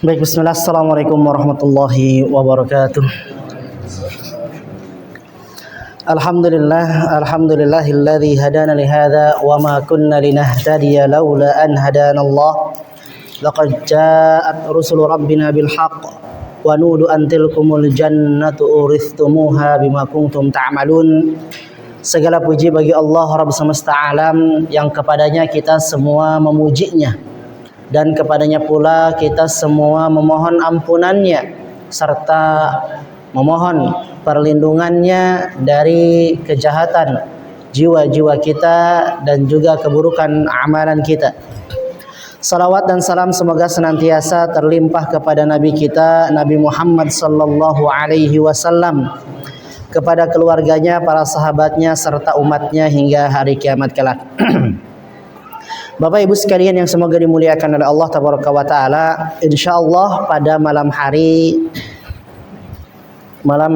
Baik, bismillah. Assalamualaikum warahmatullahi wabarakatuh. Alhamdulillahilladzi hadana li hadza wa ma kunna linahtadiya laula an hadanallah. Laqad ja'at rusulu rabbina bil haqq wa nudu an tilkumul jannatu uristumuha bima kuntum ta'malun. Segala puji bagi Allah Rabb semesta alam yang kepadanya kita semua memujinya, dan kepadanya pula kita semua memohon ampunannya serta memohon perlindungannya dari kejahatan jiwa-jiwa kita dan juga keburukan amalan kita. Salawat dan salam semoga senantiasa terlimpah kepada Nabi kita Nabi Muhammad sallallahu alaihi wasallam, kepada keluarganya, para sahabatnya serta umatnya hingga hari kiamat kelak. Bapak Ibu sekalian yang semoga dimuliakan oleh Allah Tabaraka wa Ta'ala, insyaallah pada malam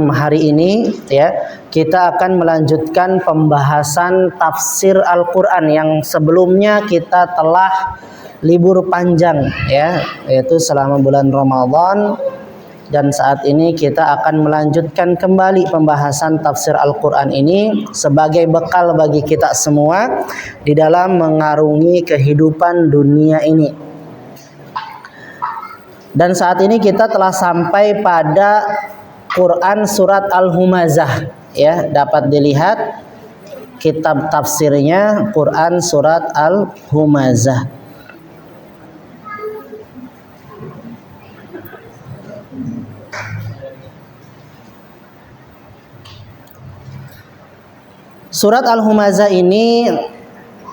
hari ini ya, kita akan melanjutkan pembahasan tafsir Al-Qur'an yang sebelumnya kita telah libur panjang ya, yaitu selama bulan Ramadan. Dan saat ini kita akan melanjutkan kembali pembahasan tafsir Al-Quran ini sebagai bekal bagi kita semua di dalam mengarungi kehidupan dunia ini. Dan saat ini kita telah sampai pada Quran surat Al-Humazah ya, dapat dilihat kitab tafsirnya Quran surat Al-Humazah. Surat Al-Humazah ini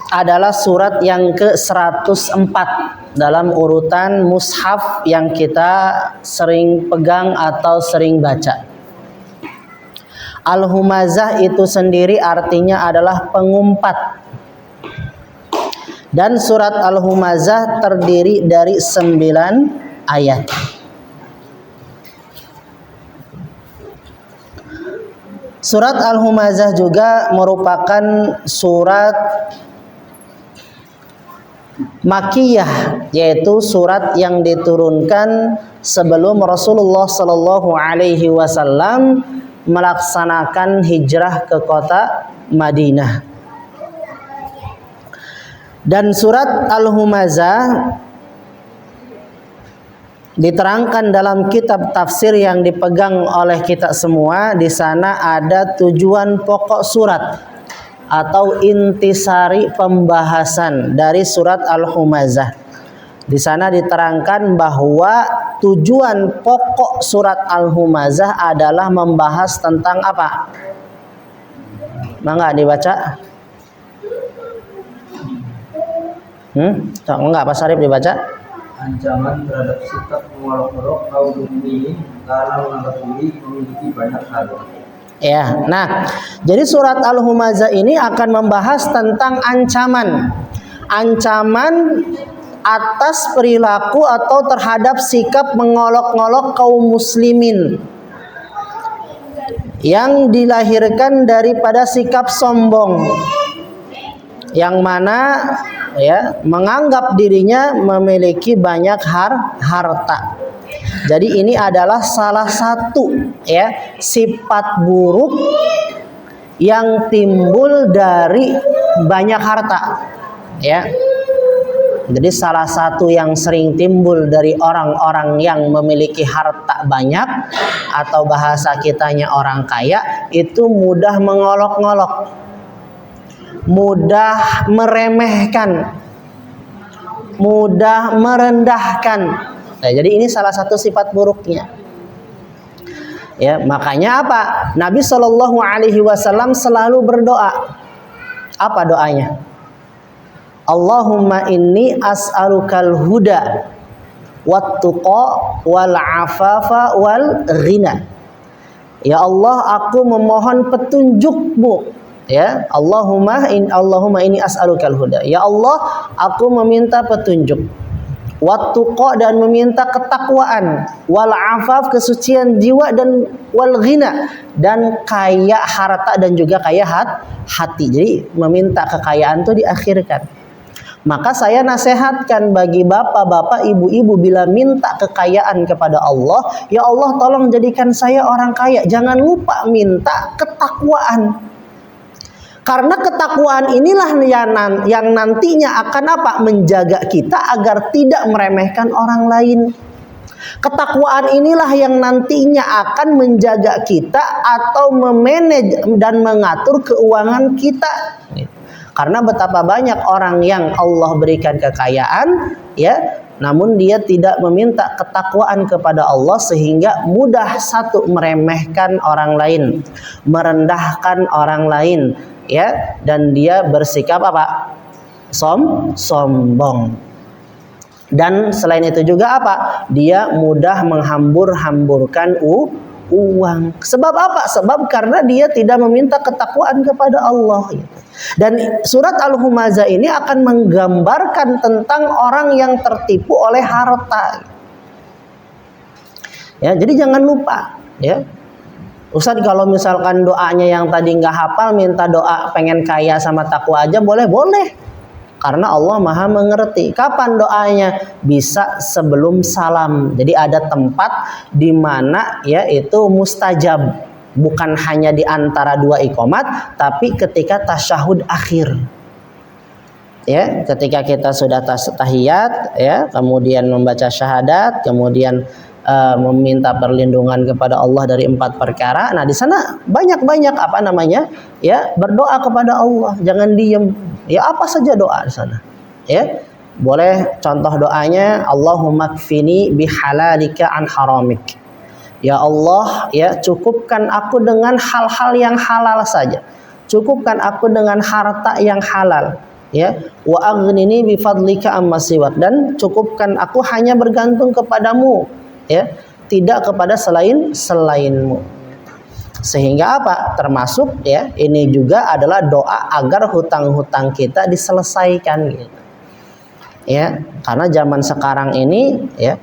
adalah surat yang ke-104 dalam urutan mushaf yang kita sering pegang atau sering baca. Al-Humazah itu sendiri artinya adalah pengumpat. Dan surat Al-Humazah terdiri dari 9 ayat. Surat Al-Humazah juga merupakan surat Makkiyah, yaitu surat yang diturunkan sebelum Rasulullah Sallallahu Alaihi Wasallam melaksanakan hijrah ke kota Madinah. Dan surat Al-Humazah diterangkan dalam kitab tafsir yang dipegang oleh kita semua. Di sana ada tujuan pokok surat atau intisari pembahasan dari surat Al-Humazah. Di sana diterangkan bahwa tujuan pokok surat Al-Humazah adalah membahas tentang apa? Mangga dibaca? Enggak, Pak Sarip dibaca? Ancaman terhadap sikap mengolok-olok kaum mukminin karena menganggap diri memiliki banyak harta. Ya, nah, jadi surat Al-Humazah ini akan membahas tentang ancaman atas perilaku atau terhadap sikap mengolok-olok kaum muslimin yang dilahirkan daripada sikap sombong, yang mana ya menganggap dirinya memiliki banyak harta. Jadi ini adalah salah satu ya sifat buruk yang timbul dari banyak harta ya. Jadi salah satu yang sering timbul dari orang-orang yang memiliki harta banyak, atau bahasa kitanya orang kaya, itu mudah mengolok-ngolok, mudah meremehkan, mudah merendahkan. Nah, jadi ini salah satu sifat buruknya. Ya, makanya apa? Nabi Shallallahu Alaihi Wasallam selalu berdoa. Apa doanya? Allahumma inni as'alukal huda wat-tuqa wal afafa wal ghina. Ya Allah, aku memohon petunjuk-Mu. Ya, Allahumma inni as'alukal huda. Ya Allah, aku meminta petunjuk. Wat-tuqa, dan meminta ketakwaan, wal afaf, kesucian jiwa, dan wal ghina, dan kaya harta dan juga kaya hati. Jadi meminta kekayaan itu diakhirkan. Maka saya nasihatkan bagi bapak-bapak, ibu-ibu bila minta kekayaan kepada Allah, ya Allah tolong jadikan saya orang kaya. Jangan lupa minta ketakwaan. Karena ketakwaan inilah yang nantinya akan apa? Menjaga kita agar tidak meremehkan orang lain. Ketakwaan inilah yang nantinya akan menjaga kita atau memanage dan mengatur keuangan kita. Karena betapa banyak orang yang Allah berikan kekayaan, ya, namun dia tidak meminta ketakwaan kepada Allah sehingga mudah satu meremehkan orang lain, merendahkan orang lain, ya, dan dia bersikap apa? Sombong. Dan selain itu juga apa? Dia mudah menghambur-hamburkan uang. Sebab apa? Sebab karena dia tidak meminta ketakwaan kepada Allah. Dan surat Al-Humazah ini akan menggambarkan tentang orang yang tertipu oleh harta. Ya, jadi jangan lupa, ya. Ustaz, kalau misalkan doanya yang tadi nggak hafal, minta doa pengen kaya sama takwa aja boleh. Karena Allah Maha mengerti. Kapan doanya? Bisa sebelum salam. Jadi ada tempat di mana ya itu mustajab. Bukan hanya di antara dua iqomat, tapi ketika tasyahud akhir. Ya, ketika kita sudah tahiyat, ya, kemudian membaca syahadat, kemudian meminta perlindungan kepada Allah dari 4 perkara. Nah, di sana banyak-banyak apa namanya? Ya, berdoa kepada Allah. Jangan diem. Ya, apa saja doa di sana. Ya. Boleh contoh doanya, Allahumma kfini bihalalika an haramik. Ya Allah, ya, cukupkan aku dengan hal-hal yang halal saja. Cukupkan aku dengan harta yang halal, ya. Wa aghnini bi fadlika amma siwak, dan cukupkan aku hanya bergantung kepadamu, ya, tidak kepada selainmu. Sehingga apa? Termasuk, ya, ini juga adalah doa agar hutang-hutang kita diselesaikan, gitu. Ya, karena zaman sekarang ini, ya,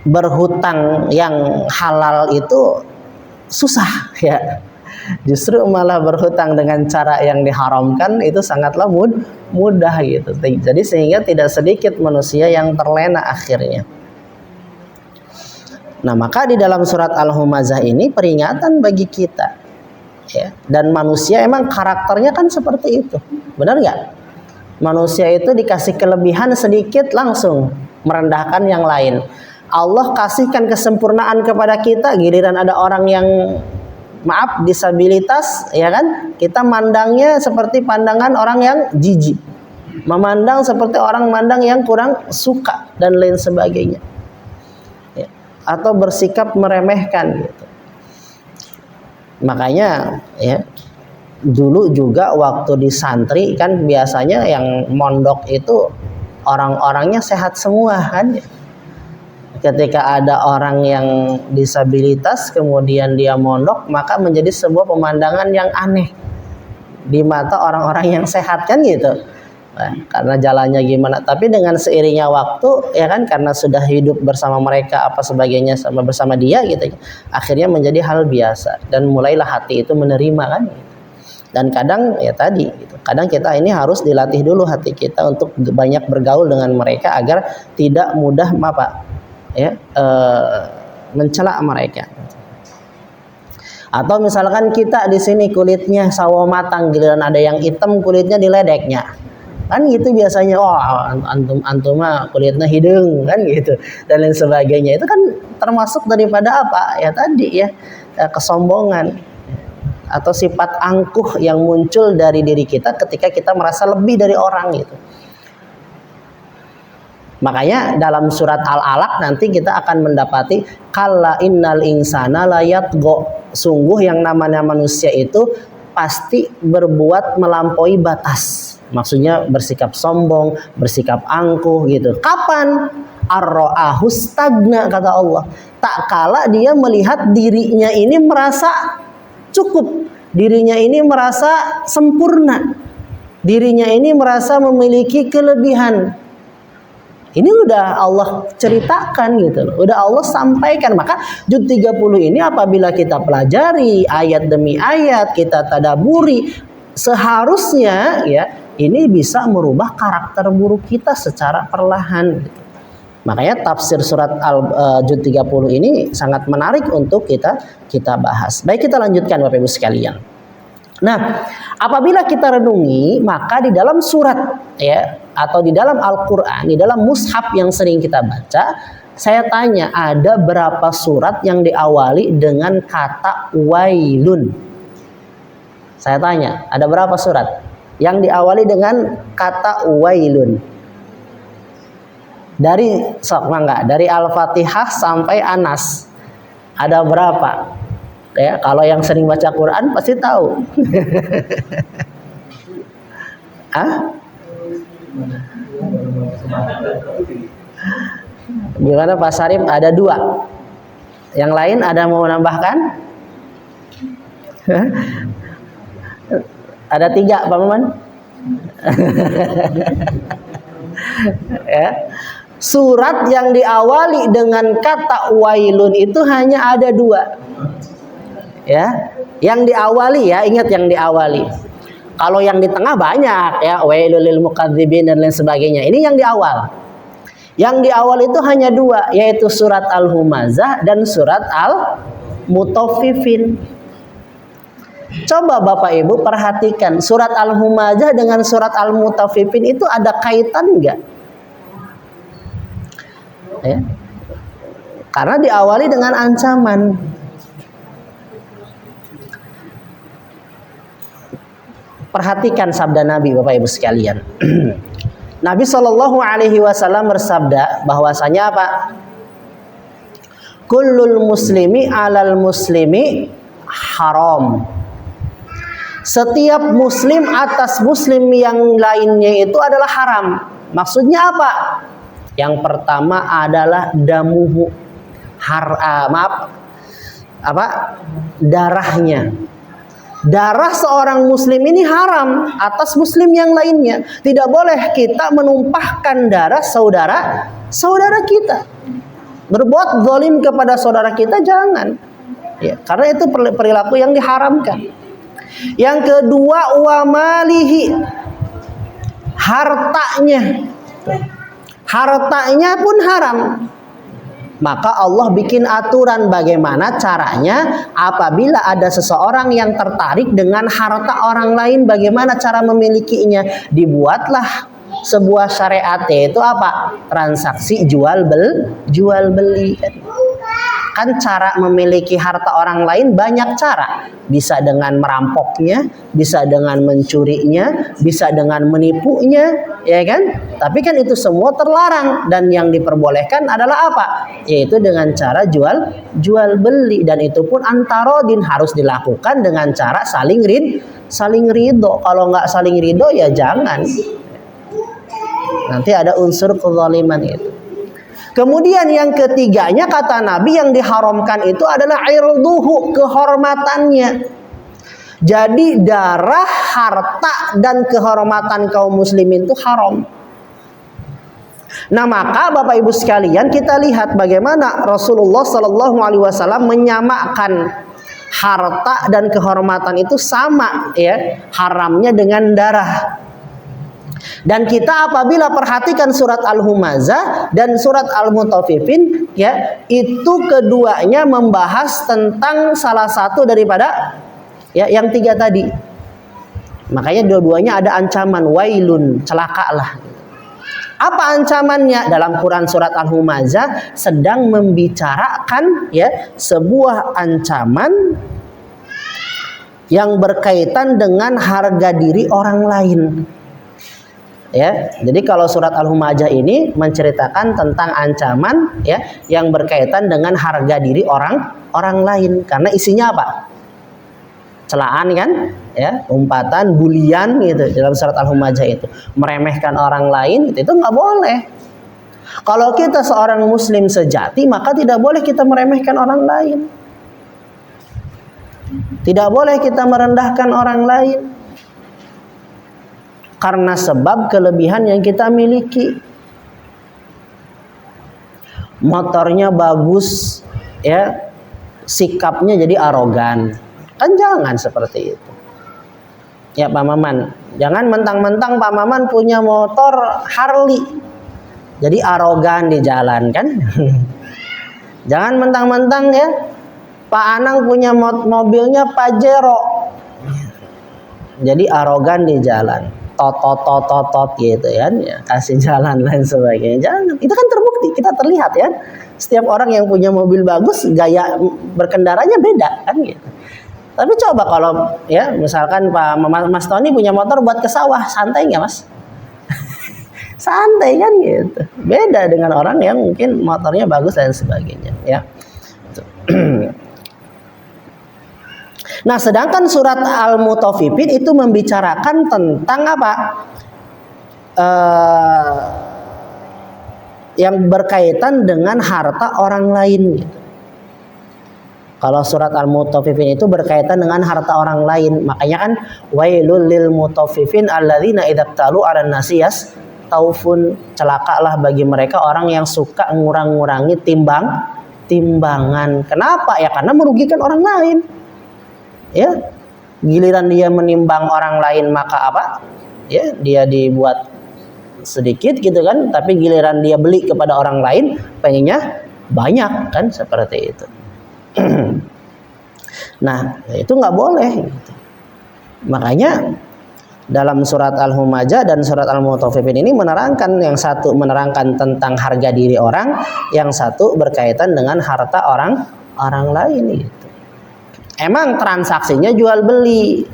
berhutang yang halal itu susah, ya. Justru malah berhutang dengan cara yang diharamkan itu sangatlah mudah, gitu. Jadi sehingga tidak sedikit manusia yang terlena akhirnya. Nah, maka di dalam surat Al-Humazah ini peringatan bagi kita, ya. Dan manusia emang karakternya kan seperti itu, benar nggak? Manusia itu dikasih kelebihan sedikit langsung merendahkan yang lain. Allah kasihkan kesempurnaan kepada kita, giliran ada orang yang maaf disabilitas, ya kan, kita mandangnya seperti pandangan orang yang jijik, memandang seperti orang mandang yang kurang suka dan lain sebagainya, ya. Atau bersikap meremehkan, gitu. Makanya, ya, dulu juga waktu di santri kan biasanya yang mondok itu orang-orangnya sehat semua, kan. Ketika ada orang yang disabilitas kemudian dia mondok, maka menjadi sebuah pemandangan yang aneh di mata orang-orang yang sehat, kan, gitu. Nah, karena jalannya gimana, tapi dengan seiringnya waktu, ya kan, karena sudah hidup bersama mereka apa sebagainya bersama dia, gitu, akhirnya menjadi hal biasa dan mulailah hati itu menerima, kan, gitu. Dan kadang ya tadi, gitu, kadang kita ini harus dilatih dulu hati kita untuk banyak bergaul dengan mereka agar tidak mudah ya, mencela mereka. Atau misalkan kita di sini kulitnya sawo matang, giliran ada yang hitam kulitnya diledeknya, kan, gitu biasanya. Oh, antum mah kulitnya hidung, kan, gitu, dan lain sebagainya. Itu kan termasuk daripada apa? Ya tadi, ya, kesombongan atau sifat angkuh yang muncul dari diri kita ketika kita merasa lebih dari orang, gitu. Makanya dalam surat Al-Alaq nanti kita akan mendapati kalla innal insana layatgho, sungguh yang namanya manusia itu pasti berbuat melampaui batas. Maksudnya bersikap sombong, bersikap angkuh, gitu. Kapan? Ar-ra'ahu stagna, kata Allah. Tak kala dia melihat dirinya ini merasa cukup, dirinya ini merasa sempurna, dirinya ini merasa memiliki kelebihan. Ini udah Allah ceritakan, gitu loh. Udah Allah sampaikan. Maka juz 30 ini apabila kita pelajari ayat demi ayat, kita tadaburi, seharusnya, ya, ini bisa merubah karakter buruk kita secara perlahan. Makanya tafsir surat Al-Jud 30 ini sangat menarik untuk kita bahas. Baik, kita lanjutkan Bapak Ibu sekalian. Nah, apabila kita renungi, maka di dalam surat ya atau di dalam Al-Qur'an, di dalam mushaf yang sering kita baca, saya tanya, ada berapa surat yang diawali dengan kata wailun? Saya tanya, ada berapa surat yang diawali dengan kata wailun? Dari dari Al-Fatihah sampai Anas, ada berapa? Ya, kalau yang sering baca Quran pasti tahu. Hah? Gimana Pak Sarip? Ada 2. Yang lain ada mau menambahkan? Ada 3 Pak Maman? Ya. Surat yang diawali dengan kata wailun itu hanya ada 2. Ya, yang diawali ya, ingat yang diawali. Kalau yang di tengah banyak ya, wailul lil mukadzibin dan lain sebagainya. Ini yang di awal. Yang di awal itu hanya 2, yaitu surat Al-Humazah dan surat Al-Mutaffifin. Coba Bapak Ibu perhatikan, surat Al-Humazah dengan surat Al-Mutaffifin itu ada kaitan enggak? Ya. Karena diawali dengan ancaman. Perhatikan sabda Nabi Bapak Ibu sekalian. Nabi Shallallahu Alaihi Wasallam bersabda bahwasanya apa? Kullul muslimi alal muslimi haram. Setiap muslim atas muslim yang lainnya itu adalah haram. Maksudnya apa? Yang pertama adalah damuhu, darahnya. Darah seorang muslim ini haram atas muslim yang lainnya. Tidak boleh kita menumpahkan darah saudara kita. Berbuat zalim kepada saudara kita jangan. Ya, karena itu perilaku yang diharamkan. Yang kedua, wa malihi, hartanya. Hartanya pun haram. Maka Allah bikin aturan bagaimana caranya apabila ada seseorang yang tertarik dengan harta orang lain, bagaimana cara memilikinya. Dibuatlah sebuah syariat, yaitu apa? Transaksi jual beli. Kan cara memiliki harta orang lain banyak cara. Bisa dengan merampoknya, bisa dengan mencurinya, bisa dengan menipunya, ya kan? Tapi kan itu semua terlarang, dan yang diperbolehkan adalah apa? Yaitu dengan cara jual beli, dan itu pun antarodin, harus dilakukan dengan cara saling ridho. Kalau nggak saling ridho ya jangan. Nanti ada unsur kezaliman itu. Kemudian yang ketiganya kata Nabi yang diharamkan itu adalah irduhu, kehormatannya. Jadi darah, harta dan kehormatan kaum muslimin itu haram. Nah, maka Bapak Ibu sekalian, kita lihat bagaimana Rasulullah Shallallahu Alaihi Wasallam menyamakan harta dan kehormatan itu sama, ya, haramnya dengan darah. Dan kita apabila perhatikan surat Al-Humazah dan surat Al-Mutaffifin, ya, itu keduanya membahas tentang salah satu daripada ya yang 3 tadi. Makanya dua-duanya ada ancaman, wailun, celakalah. Apa ancamannya? Dalam Quran surat Al-Humazah sedang membicarakan ya sebuah ancaman yang berkaitan dengan harga diri orang lain. Ya, jadi kalau surat Al-Humazah ini menceritakan tentang ancaman ya yang berkaitan dengan harga diri orang lain, karena isinya apa? Celaan kan, ya, umpatan, bulian gitu dalam surat Al-Humazah itu, meremehkan orang lain itu nggak boleh. Kalau kita seorang muslim sejati, maka tidak boleh kita meremehkan orang lain, tidak boleh kita merendahkan orang lain. Karena sebab kelebihan yang kita miliki. Motornya bagus, ya, sikapnya jadi arogan. Kan jangan seperti itu. Ya Pak Maman, jangan mentang-mentang Pak Maman punya motor Harley, jadi arogan di jalan kan? Jangan mentang-mentang ya Pak Anang punya mobilnya Pajero, jadi arogan di jalan, tot gitu kan, ya, kasih jalan lain sebagainya. Jangan, itu kan terbukti, kita terlihat ya. Setiap orang yang punya mobil bagus, gaya berkendaranya beda kan gitu. Tapi coba kalau ya misalkan Mas Tony punya motor buat ke sawah, santai nggak Mas? Santai kan gitu. Beda dengan orang yang mungkin motornya bagus dan sebagainya ya. Nah, sedangkan surat Al-Mutaffifin itu membicarakan tentang apa? Yang berkaitan dengan harta orang lain gitu. Kalau surat Al-Mutaffifin itu berkaitan dengan harta orang lain. Makanya kan wailul lil mutaffifin alladzina idza talu 'alan nasi taufun, celakalah bagi mereka orang yang suka ngurang-ngurangi timbangan. Kenapa? Ya karena merugikan orang lain. Ya. Giliran dia menimbang orang lain maka apa? Ya, dia dibuat sedikit gitu kan, tapi giliran dia beli kepada orang lain pengennya banyak kan, seperti itu. Nah, itu nggak boleh gitu. Makanya dalam surat Al-Humajah dan surat Al-Mutaffifin ini menerangkan, yang satu menerangkan tentang harga diri orang, yang satu berkaitan dengan harta orang lain gitu. Emang transaksinya jual beli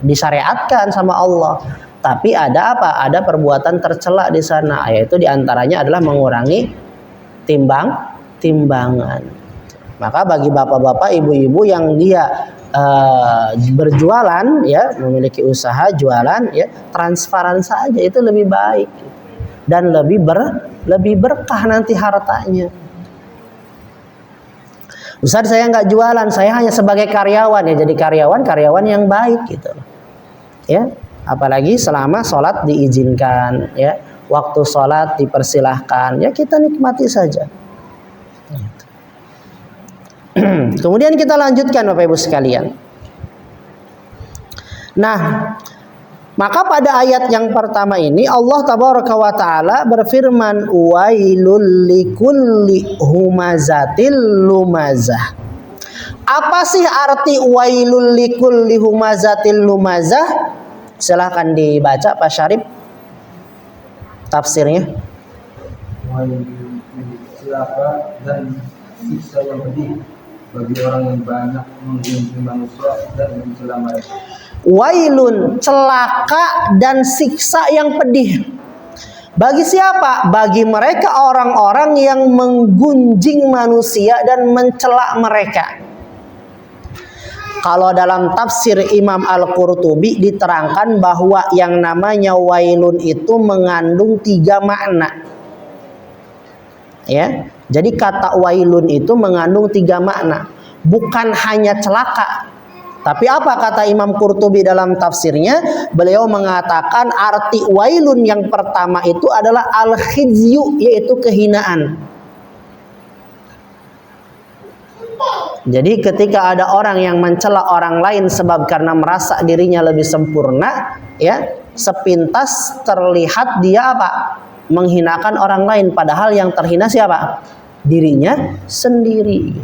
disyariatkan sama Allah, tapi ada apa? Ada perbuatan tercela di sana, yaitu diantaranya adalah mengurangi timbangan. Maka bagi bapak-bapak, ibu-ibu yang dia berjualan, ya, memiliki usaha jualan, ya, transparan saja, itu lebih baik dan lebih berkah nanti hartanya. Ustaz, saya nggak jualan, saya hanya sebagai karyawan, ya, jadi karyawan yang baik gitu, ya. Apalagi selama sholat diizinkan, ya, waktu sholat dipersilahkan, ya kita nikmati saja. Kemudian kita lanjutkan Bapak Ibu sekalian. Nah, maka pada ayat yang pertama ini Allah Tabaraka wa Ta'ala berfirman, wailul likulli humazatil lumazah. Apa sih arti wailul likulli humazatil lumazah? Silahkan dibaca Pak Syarif tafsirnya. Wailul siapa dan siksa yang pedih bagi orang yang banyak menggunjing manusia dan mencela mereka. Wailun, celaka dan siksa yang pedih. Bagi siapa? Bagi mereka orang-orang yang menggunjing manusia dan mencela mereka. Kalau dalam tafsir Imam Al-Qurtubi diterangkan bahwa yang namanya wailun itu mengandung 3 makna. Ya. Jadi kata wailun itu mengandung 3 makna. Bukan hanya celaka. Tapi apa kata Imam Qurtubi dalam tafsirnya? Beliau mengatakan arti wailun yang pertama itu adalah al-khizyu, yaitu kehinaan. Jadi ketika ada orang yang mencela orang lain sebab karena merasa dirinya lebih sempurna, ya, sepintas terlihat dia apa? Menghinakan orang lain, padahal yang terhina siapa? Dirinya sendiri.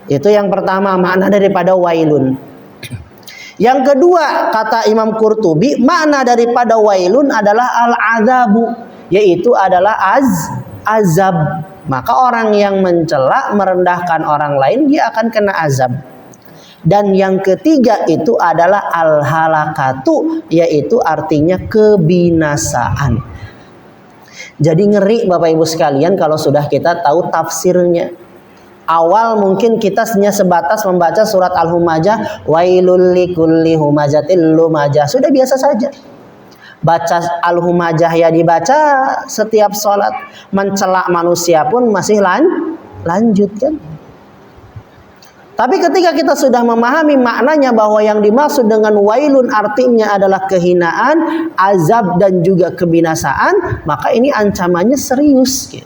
Itu yang pertama makna daripada wailun. Yang kedua kata Imam Qurtubi, makna daripada wailun adalah al-azabu, yaitu adalah azab. Maka orang yang mencela, merendahkan orang lain, dia akan kena azab. Dan yang ketiga itu adalah al-halakatu, yaitu artinya kebinasaan. Jadi ngeri Bapak Ibu sekalian kalau sudah kita tahu tafsirnya. Awal mungkin kita hanya sebatas membaca surat Al-Humajah, wailul likulli humazatil lumazah, sudah biasa saja. Baca Al-Humajah ya dibaca setiap sholat, mencela manusia pun masih lanjut kan. Tapi ketika kita sudah memahami maknanya bahwa yang dimaksud dengan wailun artinya adalah kehinaan, azab dan juga kebinasaan, maka ini ancamannya serius gitu.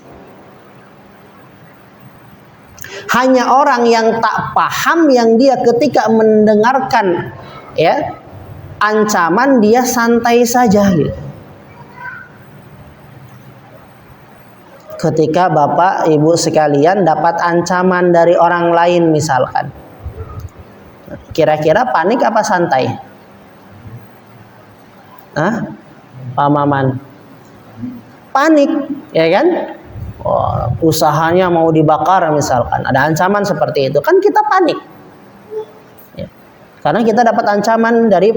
Hanya orang yang tak paham yang dia ketika mendengarkan, ya, ancaman dia santai saja gitu. Ketika Bapak Ibu sekalian dapat ancaman dari orang lain misalkan, kira-kira panik apa santai? Pak Maman? Panik, ya kan? Usahanya mau dibakar misalkan, ada ancaman seperti itu, kan kita panik. Ya. Karena kita dapat ancaman dari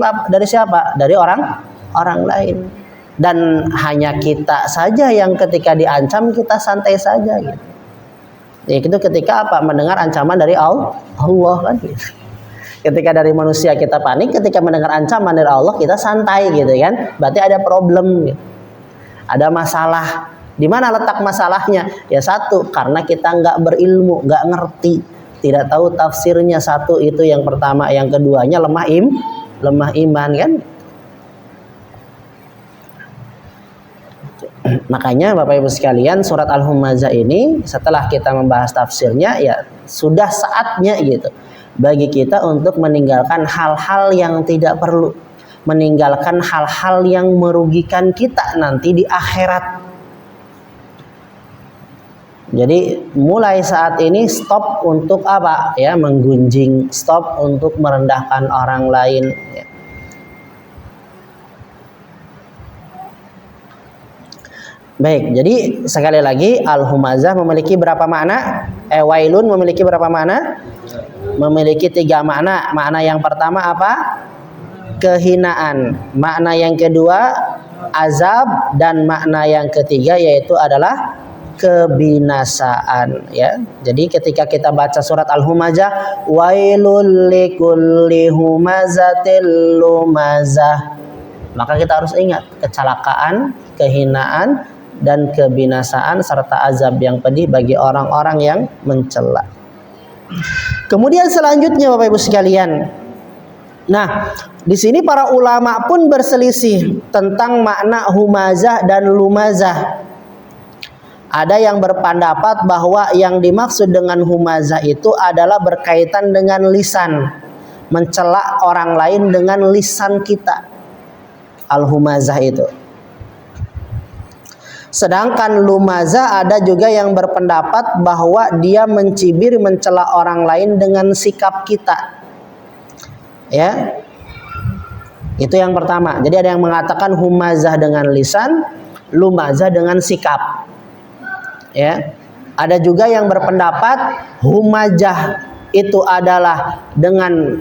siapa? Dari orang lain. Dan hanya kita saja yang ketika diancam kita santai saja gitu. Ya, itu ketika apa? Mendengar ancaman dari Allah kan gitu. Ketika dari manusia kita panik, ketika mendengar ancaman dari Allah kita santai gitu kan. Berarti ada problem gitu. Ada masalah. Di mana letak masalahnya? Ya satu, karena kita nggak berilmu, nggak ngerti, tidak tahu tafsirnya. Satu itu yang pertama, yang keduanya lemah iman kan. Makanya Bapak Ibu sekalian, surat Al-Humazah ini setelah kita membahas tafsirnya, ya sudah saatnya gitu bagi kita untuk meninggalkan hal-hal yang tidak perlu, meninggalkan hal-hal yang merugikan kita nanti di akhirat. Jadi mulai saat ini stop untuk apa? Ya, menggunjing, stop untuk merendahkan orang lain ya. Baik, jadi sekali lagi Al-Humazah memiliki berapa makna? Wailun memiliki berapa makna? Memiliki 3 makna. Makna yang pertama apa? Kehinaan. Makna yang kedua azab, dan makna yang ketiga yaitu adalah kebinasaan ya. Jadi ketika kita baca surat Al-Humazah, wailul likulli humazatil lumazah, maka kita harus ingat kecelakaan, kehinaan, dan kebinasaan serta azab yang pedih bagi orang-orang yang mencela. Kemudian selanjutnya Bapak Ibu sekalian, nah di sini para ulama pun berselisih tentang makna humazah dan lumazah. Ada yang berpendapat bahwa yang dimaksud dengan humazah itu adalah berkaitan dengan lisan, mencela orang lain dengan lisan kita. Al-humazah itu. Sedangkan lumazah ada juga yang berpendapat bahwa dia mencibir, mencela orang lain dengan sikap kita. Ya. Itu yang pertama. Jadi ada yang mengatakan humazah dengan lisan, lumazah dengan sikap. Ya. Ada juga yang berpendapat humajah itu adalah dengan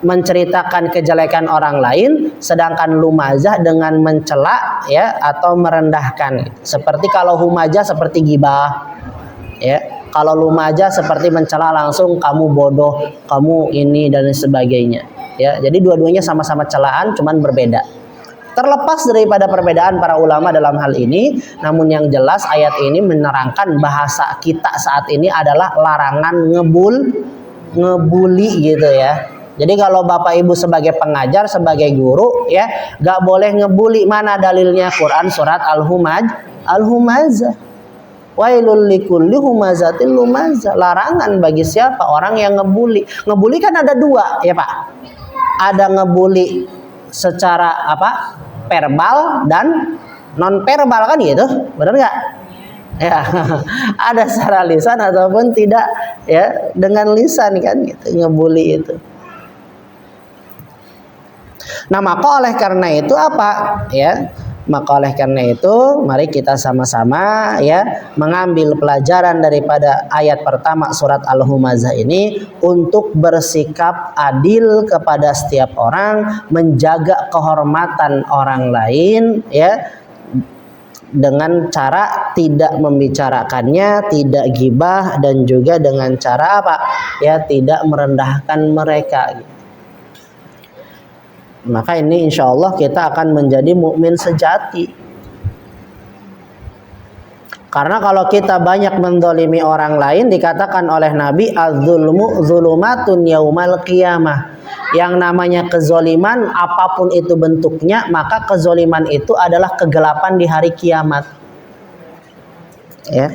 menceritakan kejelekan orang lain, sedangkan lumazah dengan mencela ya atau merendahkan. Seperti kalau humajah seperti gibah ya, kalau lumajah seperti mencela langsung, kamu bodoh, kamu ini dan sebagainya ya. Jadi dua-duanya sama-sama celaan, cuman berbeda. Terlepas daripada perbedaan para ulama dalam hal ini, namun yang jelas ayat ini menerangkan bahasa kita saat ini adalah larangan ngebuli gitu ya. Jadi kalau Bapak Ibu sebagai pengajar, sebagai guru ya, gak boleh ngebuli. Mana dalilnya? Quran surat Al-Humazah. Wailul likulli humazatil lumazah. Larangan bagi siapa? Orang yang ngebuli. Ngebuli kan ada 2 ya Pak. Ada ngebuli secara apa? Verbal dan non verbal kan gitu. Benar nggak? Ya, ada secara lisan ataupun tidak ya, dengan lisan kan gitu, ngebuli itu. Nah, maka oleh karena itu apa? Ya, maka oleh karena itu mari kita sama-sama ya mengambil pelajaran daripada ayat pertama surat Al-Humazah ini untuk bersikap adil kepada setiap orang, menjaga kehormatan orang lain ya, dengan cara tidak membicarakannya, tidak gibah, dan juga dengan cara apa? Ya, tidak merendahkan mereka. Maka ini insya Allah kita akan menjadi mukmin sejati. Karena kalau kita banyak mendolimi orang lain, dikatakan oleh Nabi, az-zulmu zulumatun yaumal qiyamah. Yang namanya kezoliman, apapun itu bentuknya, maka kezoliman itu adalah kegelapan di hari kiamat. Ya.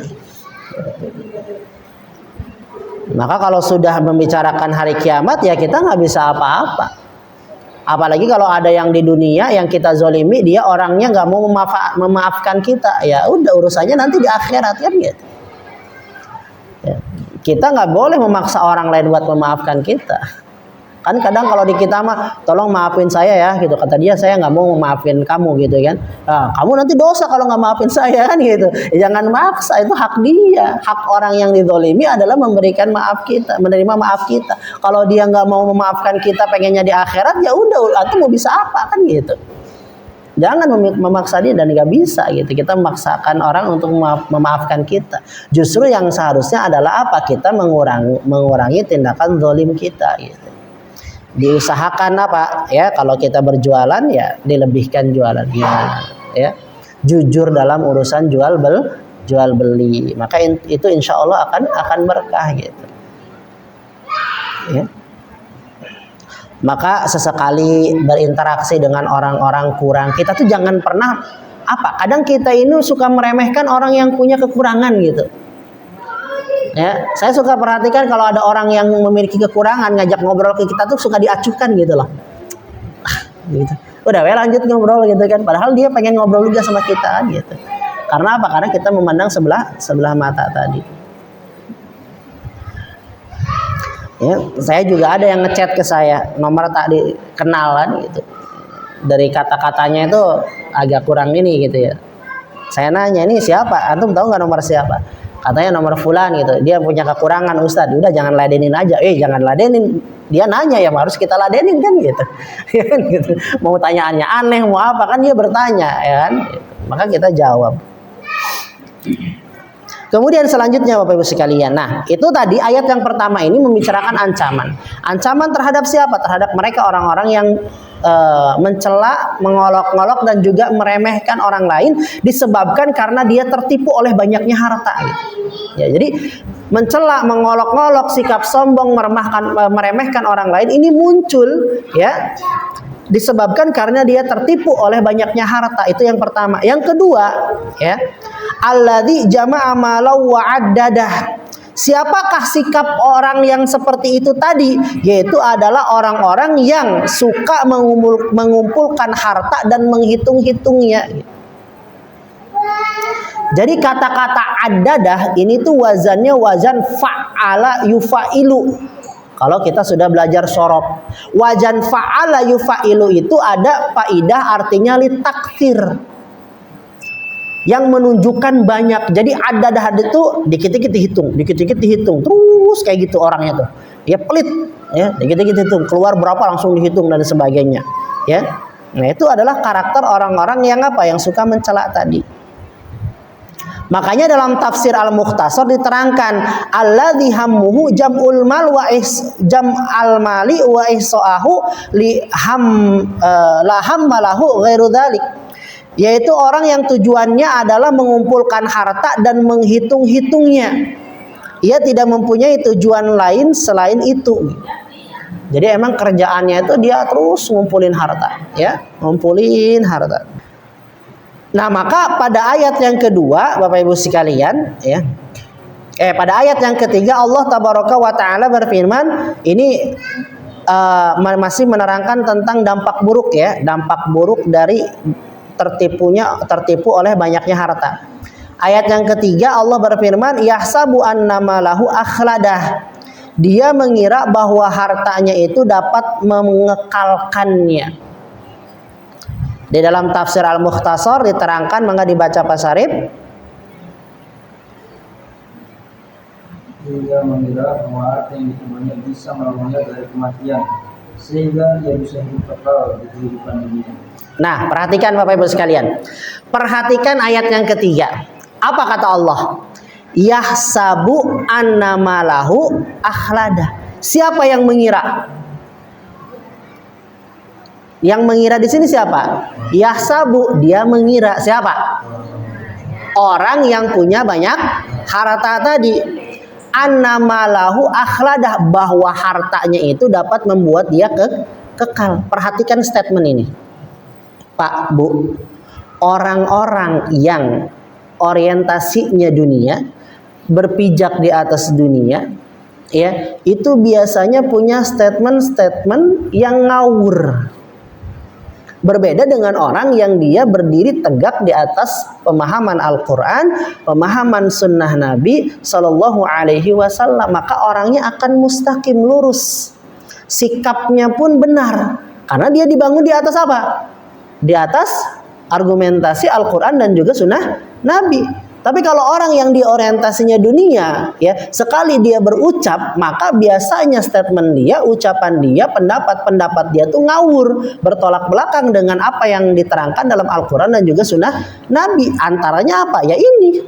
Maka kalau sudah membicarakan hari kiamat, ya kita nggak bisa apa-apa. Apalagi kalau ada yang di dunia yang kita zolimi, dia orangnya nggak mau memaafkan kita, ya udah urusannya nanti di akhirat kan gitu. Ya. Kita nggak boleh memaksa orang lain buat memaafkan kita. Kan kadang kalau di kita mah, tolong maafin saya ya gitu, kata dia, saya nggak mau memaafin kamu gitu kan. Nah, kamu nanti dosa kalau nggak maafin saya kan gitu. Ya, jangan maksa, itu hak dia. Hak orang yang dizolimi adalah memberikan maaf kita, menerima maaf kita. Kalau dia nggak mau memaafkan kita, pengennya di akhirat, ya udah, itu mau bisa apa kan gitu. Jangan memaksa dia, dan nggak bisa gitu. Kita memaksakan orang untuk memaafkan kita. Justru yang seharusnya adalah apa? Kita mengurangi tindakan zalim kita gitu. Diusahakan apa ya, kalau kita berjualan ya dilebihkan jualannya ya, jujur dalam urusan jual beli, maka itu insya Allah akan berkah gitu ya. Maka sesekali berinteraksi dengan orang-orang kurang, kita tuh jangan pernah apa, kadang kita ini suka meremehkan orang yang punya kekurangan gitu. Ya, saya suka perhatikan kalau ada orang yang memiliki kekurangan, ngajak ngobrol ke kita tuh suka diacuhkan gitu loh. Gitu. Udah lanjut ngobrol gitu kan. Padahal dia pengen ngobrol juga sama kita kan gitu. Karena apa? Karena kita memandang sebelah mata tadi. Ya, saya juga ada yang ngechat ke saya, nomor tak dikenalan gitu. Dari kata-katanya itu agak kurang ini gitu ya. Saya nanya, ini siapa? Antum tahu nggak nomor siapa? Katanya nomor fulan gitu. Dia punya kekurangan Ustadz. Udah jangan ladenin aja. Jangan ladenin. Dia nanya ya harus kita ladenin kan gitu. Gitu. Mau tanyaannya aneh mau apa kan dia bertanya ya kan. Gitu. Maka kita jawab. Kemudian selanjutnya Bapak Ibu sekalian. Nah, itu tadi ayat yang pertama ini membicarakan ancaman. Ancaman terhadap siapa? Terhadap mereka orang-orang yang mencela, mengolok-olok dan juga meremehkan orang lain disebabkan karena dia tertipu oleh banyaknya harta gitu. Ya, jadi mencela, mengolok-olok, sikap sombong, meremehkan orang lain ini muncul ya disebabkan karena dia tertipu oleh banyaknya harta. Itu yang pertama. Yang kedua ya, alladzi jama'a malau wa addadah. Siapakah sikap orang yang seperti itu tadi? Yaitu adalah orang-orang yang suka mengumpulkan harta dan menghitung-hitungnya. Jadi kata-kata addadah ini tuh wazannya wazan fa'ala yufa'ilu. Kalau kita sudah belajar sorof, wazan fa'ala yufa'ilu itu ada faidah artinya litakthir, yang menunjukkan banyak. Jadi addadah itu dikit-dikit dihitung, terus kayak gitu orangnya tuh. Dia pelit, ya, dikit-dikit hitung, keluar berapa langsung dihitung dan sebagainya, ya. Nah, itu adalah karakter orang-orang yang apa? Yang suka mencela tadi. Makanya dalam tafsir Al-Mukhtasar diterangkan alladzi hammuhu jam'ul mal wa jam'al mali wa ihsa'ahu li la hammalahu ghairu dzalik. Yaitu orang yang tujuannya adalah mengumpulkan harta dan menghitung-hitungnya. Ia tidak mempunyai tujuan lain selain itu. Jadi emang kerjaannya itu dia terus ngumpulin harta, ya, ngumpulin harta. Nah, maka pada ayat yang kedua, Bapak Ibu sekalian, ya. Pada ayat yang ketiga Allah Tabaraka wa Ta'ala berfirman, ini masih menerangkan tentang dampak buruk ya, dampak buruk dari tertipu oleh banyaknya harta. Ayat yang ketiga Allah berfirman, yahsabu annama lahu akhladah. Dia mengira bahwa hartanya itu dapat mengekalkannya. Di dalam tafsir Al-Mukhtasar diterangkan, maka dibaca Pak Sarip. Dia mengira bahwa harta yang ditemuinya bisa menolongnya dari kematian, sehingga ia bisa hidup kekal di kehidupan dunia. Nah, perhatikan Bapak Ibu sekalian. Perhatikan ayat yang ketiga. Apa kata Allah? Yahsabu annama lahu akhlada. Siapa yang mengira? Yang mengira di sini siapa? Yahsabu, dia mengira. Siapa? Orang yang punya banyak harta tadi. Annama lahu akhlada, bahwa hartanya itu dapat membuat dia kekal. Perhatikan statement ini. Pak, Bu, orang-orang yang orientasinya dunia, berpijak di atas dunia, ya, itu biasanya punya statement-statement yang ngawur. Berbeda dengan orang yang dia berdiri tegak di atas pemahaman Al-Quran, pemahaman sunnah Nabi Sallallahu Alaihi Wasallam, maka orangnya akan mustaqim, lurus, sikapnya pun benar, karena dia dibangun di atas apa? Di atas argumentasi Al-Quran dan juga sunnah Nabi. Tapi kalau orang yang diorientasinya dunia, ya, sekali dia berucap, maka biasanya statement dia, ucapan dia, pendapat dia tuh ngawur, bertolak belakang dengan apa yang diterangkan dalam Al-Quran dan juga sunnah Nabi. Antaranya apa? Ya ini,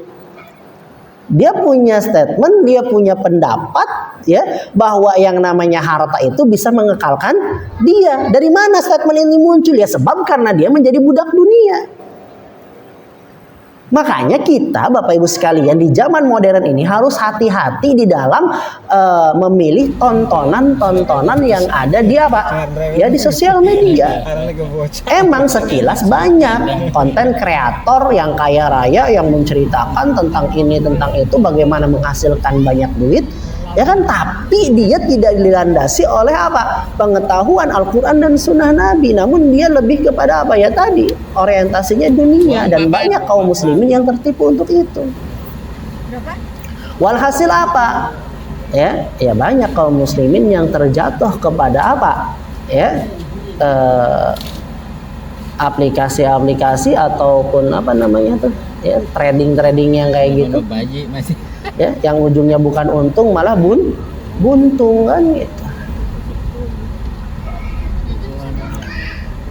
dia punya statement, dia punya pendapat, ya, bahwa yang namanya harta itu bisa mengekalkan dia. Dari mana statement ini muncul? Ya sebab karena dia menjadi budak dunia. Makanya kita, Bapak Ibu sekalian, di zaman modern ini harus hati-hati di dalam memilih tontonan-tontonan yang ada di apa? Ya di sosial media. Emang sekilas banyak konten kreator yang kaya raya yang menceritakan tentang ini, tentang itu, bagaimana menghasilkan banyak duit. Ya kan, tapi dia tidak dilandasi oleh apa? Pengetahuan Al-Quran dan Sunnah Nabi. Namun dia lebih kepada apa? Ya tadi, orientasinya dunia, dan banyak kaum muslimin yang tertipu untuk itu. Walhasil apa? Ya banyak kaum muslimin yang terjatuh kepada apa? Ya, aplikasi-aplikasi ataupun apa namanya tuh? Ya, trading yang kayak gitu. Ya, yang ujungnya bukan untung malah buntung kan gitu.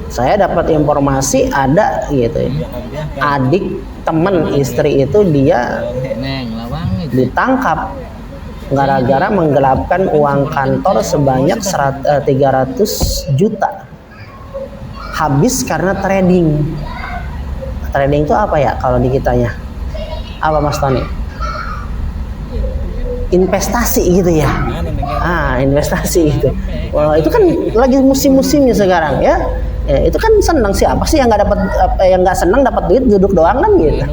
Saya dapat informasi ada gitu ya, adik temen istri itu dia ditangkap gara-gara menggelapkan uang kantor sebanyak 300 juta habis karena trading. Trading itu apa ya kalau di kitanya? Apa Mas Tony? Investasi gitu ya. Investasi gitu. Wah, itu kan lagi musim-musimnya sekarang ya. Itu kan senang, siapa sih yang nggak dapat, yang nggak senang dapat duit duduk doang kan gitu.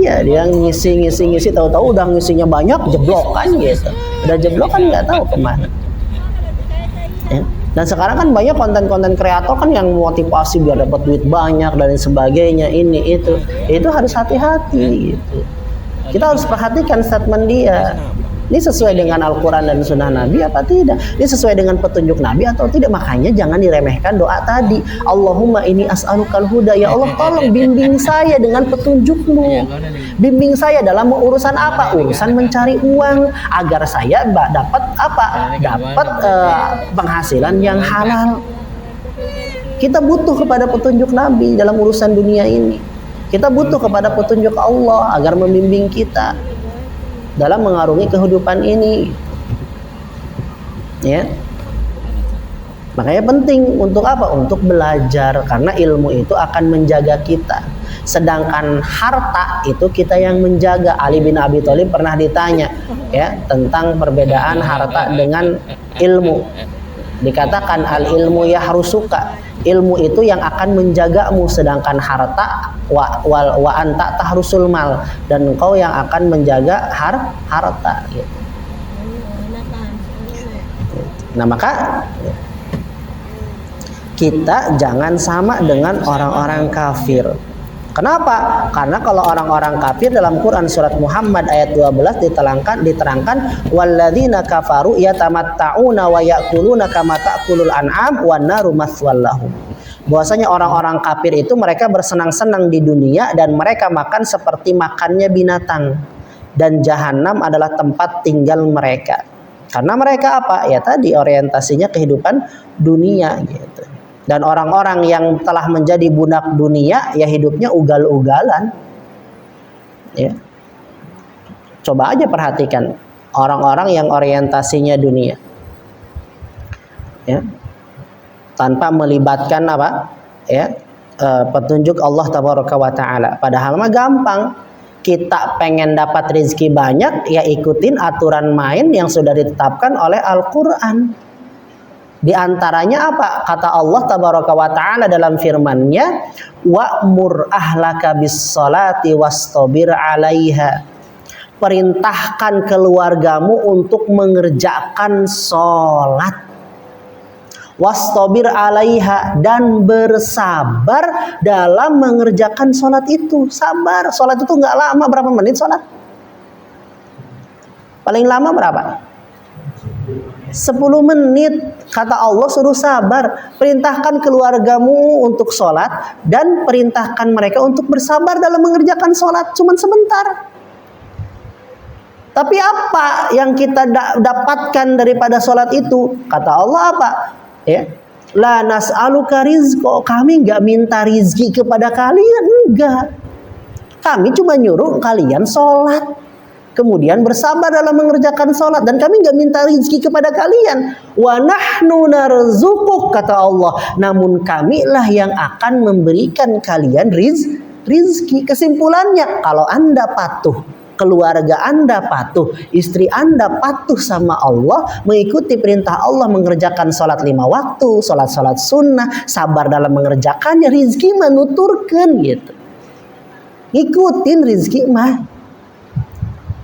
Iya, dia ngisi tahu-tahu udah ngisinya banyak, jeblok kan gitu. Udah jeblok kan nggak tahu kemana. Ya. Dan sekarang kan banyak konten-konten kreator kan yang motivasi biar dapat duit banyak dan sebagainya, ini itu harus hati-hati gitu. Kita harus perhatikan statement dia. Ini sesuai dengan Al-Quran dan Sunnah Nabi apa tidak? Ini sesuai dengan petunjuk Nabi atau tidak? Makanya jangan diremehkan doa tadi. Allahumma inni as'alukal huda. Ya Allah, tolong bimbing saya dengan petunjukmu. Bimbing saya dalam urusan apa? Urusan mencari uang agar saya dapat apa? Dapat penghasilan yang halal. Kita butuh kepada petunjuk Nabi dalam urusan dunia ini. Kita butuh kepada petunjuk Allah agar membimbing kita dalam mengarungi kehidupan ini, ya. Makanya penting untuk apa? Untuk belajar, karena ilmu itu akan menjaga kita. Sedangkan harta itu kita yang menjaga. Ali bin Abi Thalib pernah ditanya, ya, tentang perbedaan harta dengan ilmu. Dikatakan al ilmu yahrusuka, ilmu itu yang akan menjagamu, sedangkan harta wa anta tahrusul mal, dan engkau yang akan menjaga harta gitu. Nah, maka kita jangan sama dengan orang-orang kafir. Kenapa? Karena kalau orang-orang kafir dalam Quran surat Muhammad ayat 12 diterangkan walladzina kafaru yatamatta'una wa ya'kuluna kama ta'kulul an'am wan naru maswal lahum. Bahwasanya orang-orang kafir itu mereka bersenang-senang di dunia dan mereka makan seperti makannya binatang, dan jahanam adalah tempat tinggal mereka. Karena mereka apa? Ya tadi orientasinya kehidupan dunia gitu. Dan orang-orang yang telah menjadi budak dunia, ya hidupnya ugal-ugalan. Ya. Coba aja perhatikan orang-orang yang orientasinya dunia, ya, tanpa melibatkan apa, ya, petunjuk Allah Tabaraka wa Ta'ala. Padahal mah gampang. Kita pengen dapat rezeki banyak, ya ikutin aturan main yang sudah ditetapkan oleh Al-Quran. Di antaranya apa? Kata Allah Tabaraka wa Ta'ala dalam firman-Nya, wa'mur ahlaka bis-sholati wastabir 'alaiha. Perintahkan keluargamu untuk mengerjakan sholat. Wastabir 'alaiha, dan bersabar dalam mengerjakan sholat itu. Sabar, sholat itu nggak lama. Berapa menit sholat? Paling lama berapa? 10 menit. Kata Allah suruh sabar. Perintahkan keluargamu untuk sholat dan perintahkan mereka untuk bersabar dalam mengerjakan sholat. Cuman sebentar. Tapi apa yang kita dapatkan daripada sholat itu? Kata Allah apa? Ya, la nas'aluka rizqo, kami nggak minta rizki kepada kalian, enggak. Kami cuma nyuruh kalian sholat, kemudian bersabar dalam mengerjakan sholat, dan kami nggak minta rizki kepada kalian. Wa nahnu narzuquk, kata Allah, namun kamilah yang akan memberikan kalian rizki. Kesimpulannya, kalau Anda patuh, keluarga Anda patuh, istri Anda patuh sama Allah, mengikuti perintah Allah, mengerjakan sholat 5 waktu, sholat sunnah, sabar dalam mengerjakannya, rizki menuturkan gitu. Ikutin rizki mah.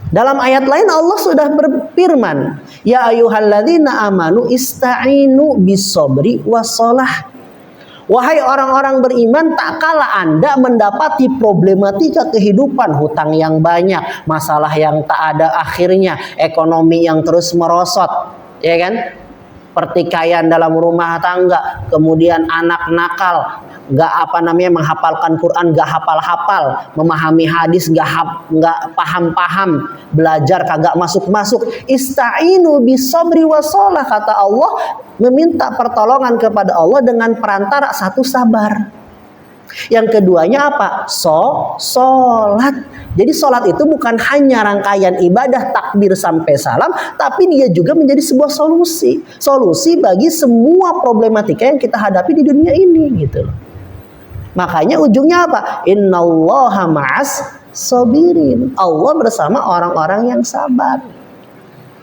Dalam ayat lain Allah sudah berfirman, ya ayyuhalladzina amanu ista'inu bis-sabri was-shalah. Wahai orang-orang beriman, tak kalah Anda mendapati problematika kehidupan, hutang yang banyak, masalah yang tak ada akhirnya, ekonomi yang terus merosot, ya kan? Pertikaian dalam rumah tangga, kemudian anak nakal, nggak menghafalkan Quran, nggak hafal-hafal, memahami hadis nggak paham-paham, belajar kagak masuk-masuk. Ista'inu bis-sabri was-shalah, kata Allah, meminta pertolongan kepada Allah dengan perantara satu sabar. Yang keduanya apa? Sholat. Jadi sholat itu bukan hanya rangkaian ibadah takbir sampai salam, tapi dia juga menjadi sebuah solusi bagi semua problematika yang kita hadapi di dunia ini, gitu loh. Makanya ujungnya apa? Innallaha ma'as sabirin. Allah bersama orang-orang yang sabar.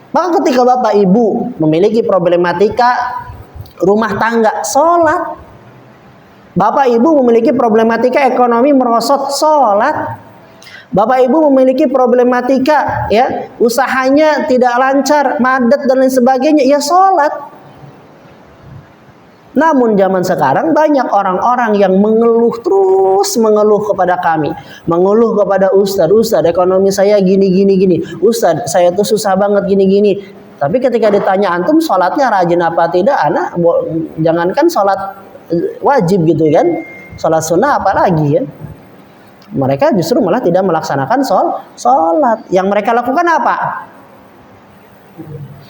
Maka ketika Bapak Ibu memiliki problematika rumah tangga, sholat. Bapak Ibu memiliki problematika ekonomi merosot, sholat. Bapak Ibu memiliki problematika ya usahanya tidak lancar, madet dan lain sebagainya, ya sholat. Namun zaman sekarang banyak orang-orang yang mengeluh kepada kami, mengeluh kepada Ustadz, ekonomi saya gini, Ustadz saya tuh susah banget gini. Tapi ketika ditanya antum sholatnya rajin apa tidak, anak jangankan sholat wajib gitu kan, sholat sunnah apalagi ya. Mereka justru malah tidak melaksanakan sholat. Yang mereka lakukan apa?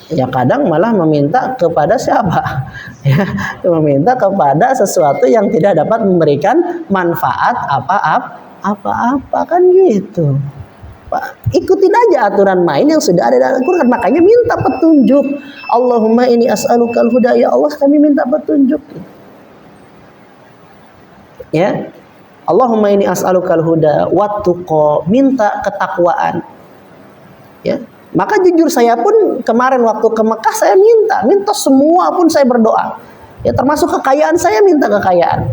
Ya kadang malah meminta kepada siapa? Ya, meminta kepada sesuatu yang tidak dapat memberikan manfaat apa-apa kan gitu. Pak, ikutin aja aturan main yang sudah ada dalam Al-Quran. Makanya minta petunjuk. Allahumma inni as'alukal huda, ya Allah kami minta petunjuk. Ya, Allahumma inni as'alukal huda wattuqa, minta ketakwaan. Ya. Maka jujur saya pun kemarin waktu ke Mekah saya minta semua pun saya berdoa. Ya termasuk kekayaan saya minta kekayaan.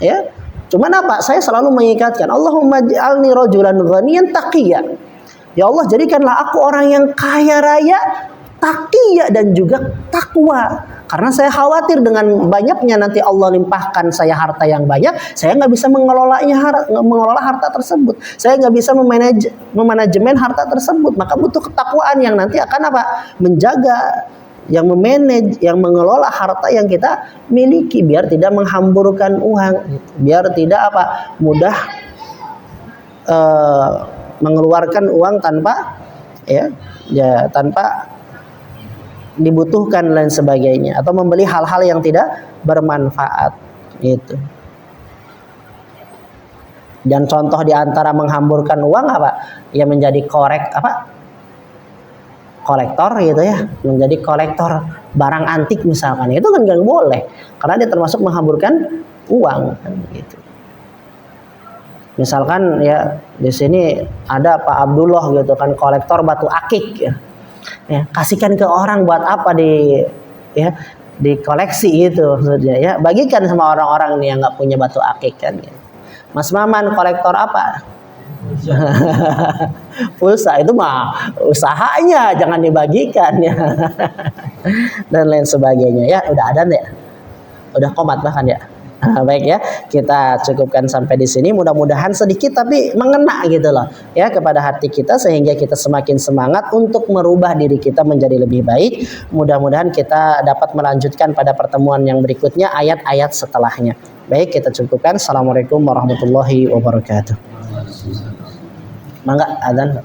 Ya. Cuman apa? Saya selalu mengikatkan Allahumma ij'alni rajulan ghaniyan taqiyyan. Ya Allah jadikanlah aku orang yang kaya raya, taqiyya dan juga takwa. Karena saya khawatir dengan banyaknya nanti Allah limpahkan saya harta yang banyak, saya nggak bisa mengelola harta tersebut. Saya nggak bisa memanajemen harta tersebut. Maka butuh ketakwaan yang nanti akan apa? Menjaga, yang memanage, yang mengelola harta yang kita miliki biar tidak menghamburkan uang, biar tidak mudah mengeluarkan uang tanpa dibutuhkan dan sebagainya, atau membeli hal-hal yang tidak bermanfaat gitu. Dan contoh diantara menghamburkan uang apa? Ya menjadi kolektor gitu ya, menjadi kolektor barang antik misalkan, itu kan nggak boleh karena dia termasuk menghamburkan uang kan gitu. Misalkan ya di sini ada Pak Abdullah gitu kan, kolektor batu akik ya. Ya, kasihkan ke orang buat apa di koleksi itu maksudnya ya, bagikan sama orang-orang nih yang nggak punya batu akik kan gitu. Mas Maman kolektor apa? Pulsa, itu mah usahanya, jangan dibagikan ya. Dan lain sebagainya ya. Udah ada nih. Udah qomat bahkan ya. Baik ya, kita cukupkan sampai di sini. Mudah-mudahan sedikit tapi mengena gitu loh ya kepada hati kita, sehingga kita semakin semangat untuk merubah diri kita menjadi lebih baik. Mudah-mudahan kita dapat melanjutkan pada pertemuan yang berikutnya ayat-ayat setelahnya. Baik, kita cukupkan. Assalamualaikum warahmatullahi wabarakatuh. Mangga adzan.